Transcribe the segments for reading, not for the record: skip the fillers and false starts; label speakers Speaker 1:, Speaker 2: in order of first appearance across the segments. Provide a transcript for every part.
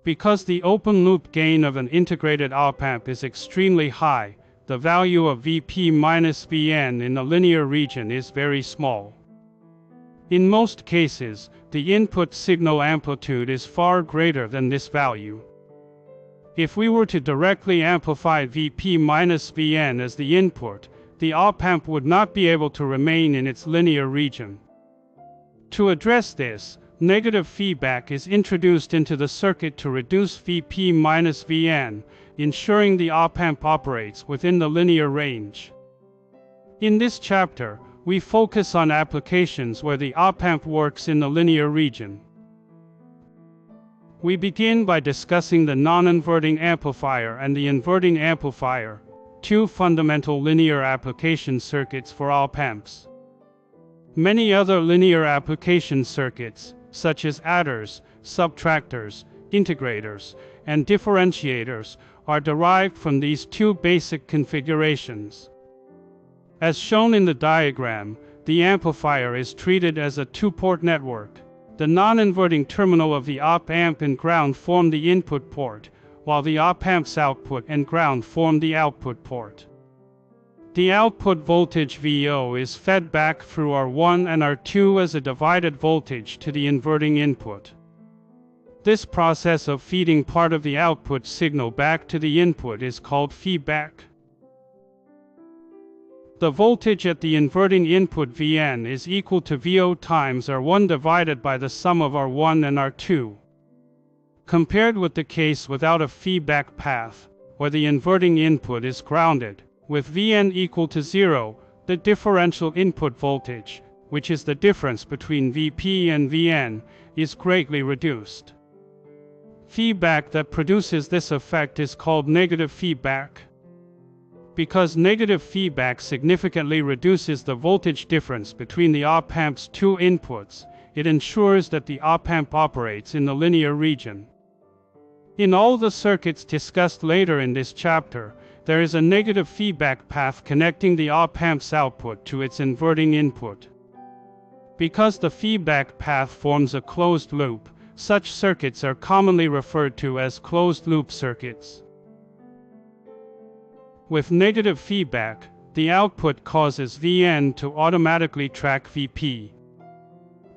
Speaker 1: Because the open-loop gain of an integrated op-amp is extremely high, the value of Vp minus Vn in the linear region is very small. In most cases, the input signal amplitude is far greater than this value. If we were to directly amplify Vp minus Vn as the input, the op-amp would not be able to remain in its linear region. To address this, negative feedback is introduced into the circuit to reduce Vp minus Vn, ensuring the op-amp operates within the linear range. In this chapter, we focus on applications where the op-amp works in the linear region. We begin by discussing the non-inverting amplifier and the inverting amplifier, two fundamental linear application circuits for op-amps. Many other linear application circuits, such as adders, subtractors, integrators, and differentiators, are derived from these two basic configurations. As shown in the diagram, the amplifier is treated as a two-port network. The non-inverting terminal of the op-amp and ground form the input port, while the op-amp's output and ground form the output port. The output voltage VO is fed back through R1 and R2 as a divided voltage to the inverting input. This process of feeding part of the output signal back to the input is called feedback. The voltage at the inverting input Vn is equal to VO times R1 divided by the sum of R1 and R2. Compared with the case without a feedback path, where the inverting input is grounded, with Vn equal to 0, the differential input voltage, which is the difference between Vp and Vn, is greatly reduced. Feedback that produces this effect is called negative feedback. Because negative feedback significantly reduces the voltage difference between the op-amp's two inputs, it ensures that the op-amp operates in the linear region. In all the circuits discussed later in this chapter, there is a negative feedback path connecting the op-amp's output to its inverting input. Because the feedback path forms a closed loop, such circuits are commonly referred to as closed-loop circuits. With negative feedback, the output causes Vn to automatically track Vp.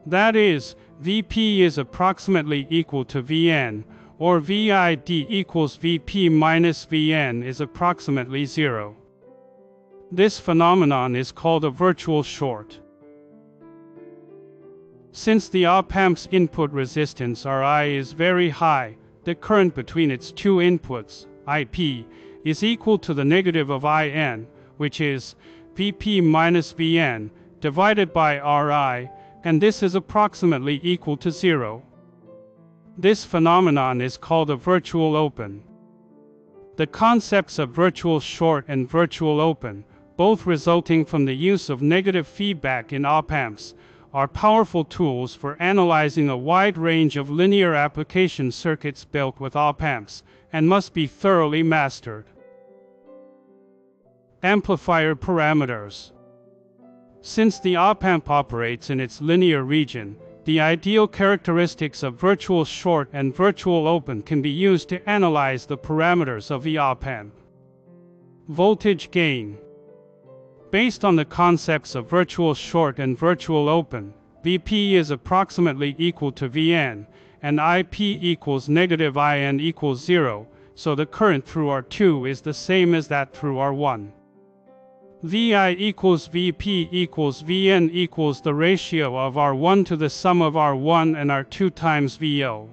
Speaker 1: That is, Vp is approximately equal to Vn, or Vid equals Vp minus Vn is approximately 0. This phenomenon is called a virtual short. Since the op-amp's input resistance Ri is very high, the current between its two inputs, Ip, is equal to the negative of In, which is Vp minus Vn, divided by Ri, and this is approximately equal to 0. This phenomenon is called a virtual open. The concepts of virtual short and virtual open, both resulting from the use of negative feedback in op-amps, are powerful tools for analyzing a wide range of linear application circuits built with op-amps, and must be thoroughly mastered. Amplifier parameters. Since the op-amp operates in its linear region, the ideal characteristics of virtual short and virtual open can be used to analyze the parameters of the op-amp. Voltage gain. Based on the concepts of virtual short and virtual open, Vp is approximately equal to Vn, and Ip equals negative In equals 0, so the current through R2 is the same as that through R1. Vi equals Vp equals Vn equals the ratio of R1 to the sum of R1 and R2 times Vo.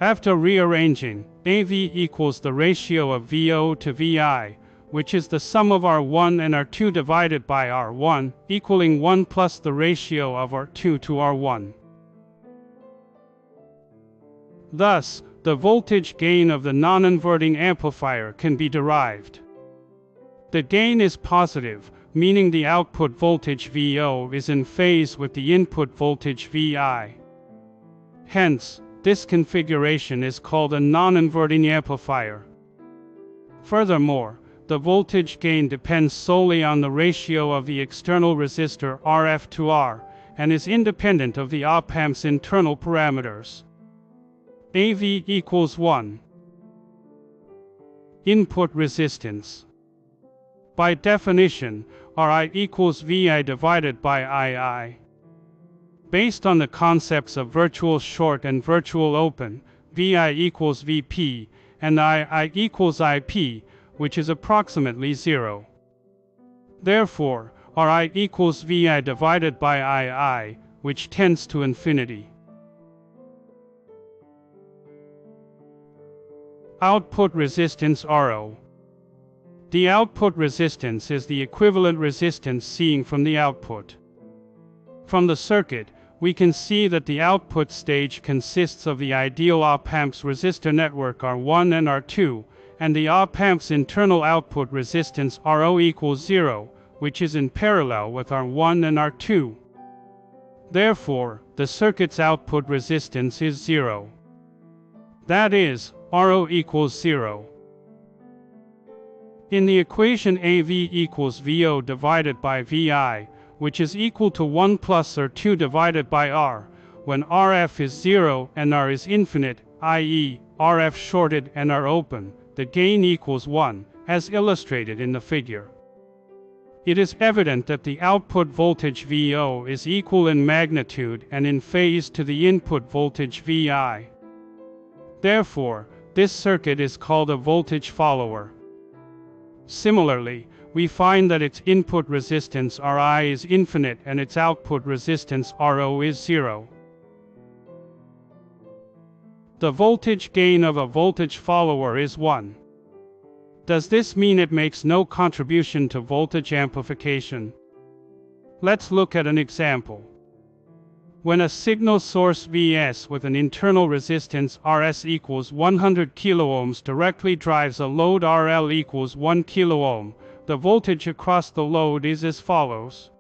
Speaker 1: After rearranging, Av equals the ratio of Vo to Vi, which is the sum of R1 and R2 divided by R1, equaling 1 plus the ratio of R2 to R1. Thus, the voltage gain of the non-inverting amplifier can be derived. The gain is positive, meaning the output voltage Vo is in phase with the input voltage Vi. Hence, this configuration is called a non-inverting amplifier. Furthermore, the voltage gain depends solely on the ratio of the external resistor Rf to R, and is independent of the op-amp's internal parameters. AV equals 1. Input resistance. By definition, Ri equals Vi divided by Ii. Based on the concepts of virtual short and virtual open, Vi equals Vp, and Ii equals Ip, which is approximately 0. Therefore, Ri equals Vi divided by Ii, which tends to infinity. Output resistance Ro. The output resistance is the equivalent resistance seen from the output. From the circuit, we can see that the output stage consists of the ideal op-amp's resistor network R1 and R2, and the op-amp's internal output resistance Ro equals 0, which is in parallel with R1 and R2. Therefore, the circuit's output resistance is 0. That is, Ro equals 0. In the equation AV equals VO divided by VI, which is equal to 1 plus R2 divided by R, when RF is 0 and R is infinite, i.e., RF shorted and R open, the gain equals 1, as illustrated in the figure. It is evident that the output voltage VO is equal in magnitude and in phase to the input voltage VI. Therefore, this circuit is called a voltage follower. Similarly, we find that its input resistance Ri is infinite and its output resistance Ro is 0. The voltage gain of a voltage follower is 1. Does this mean it makes no contribution to voltage amplification? Let's look at an example. When a signal source Vs with an internal resistance Rs equals 100 kiloohms directly drives a load RL equals 1 kiloohm, the voltage across the load is as follows.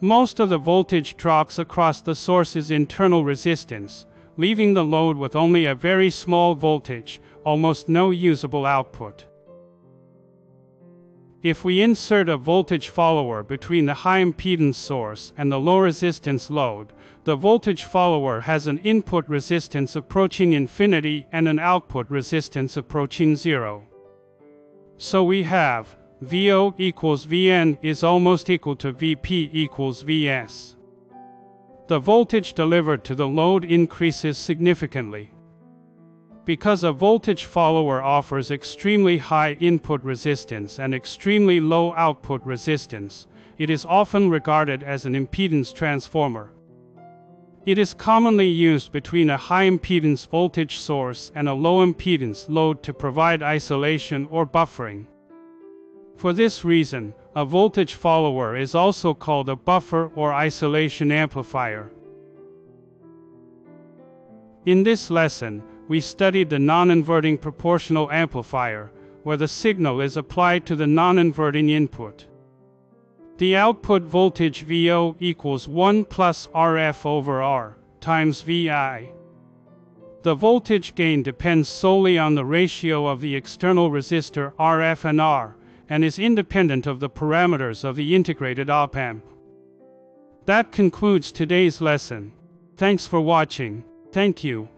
Speaker 1: Most of the voltage drops across the source's internal resistance, leaving the load with only a very small voltage, almost no usable output. If we insert a voltage follower between the high impedance source and the low resistance load, the voltage follower has an input resistance approaching infinity and an output resistance approaching 0. So we have VO equals Vn is almost equal to Vp equals Vs. The voltage delivered to the load increases significantly. Because a voltage follower offers extremely high input resistance and extremely low output resistance, it is often regarded as an impedance transformer. It is commonly used between a high impedance voltage source and a low impedance load to provide isolation or buffering. For this reason, a voltage follower is also called a buffer or isolation amplifier. In this lesson, we studied the non-inverting proportional amplifier, where the signal is applied to the non-inverting input. The output voltage VO equals 1 plus RF over R times VI. The voltage gain depends solely on the ratio of the external resistor RF and R, and is independent of the parameters of the integrated op-amp. That concludes today's lesson. Thanks for watching. Thank you.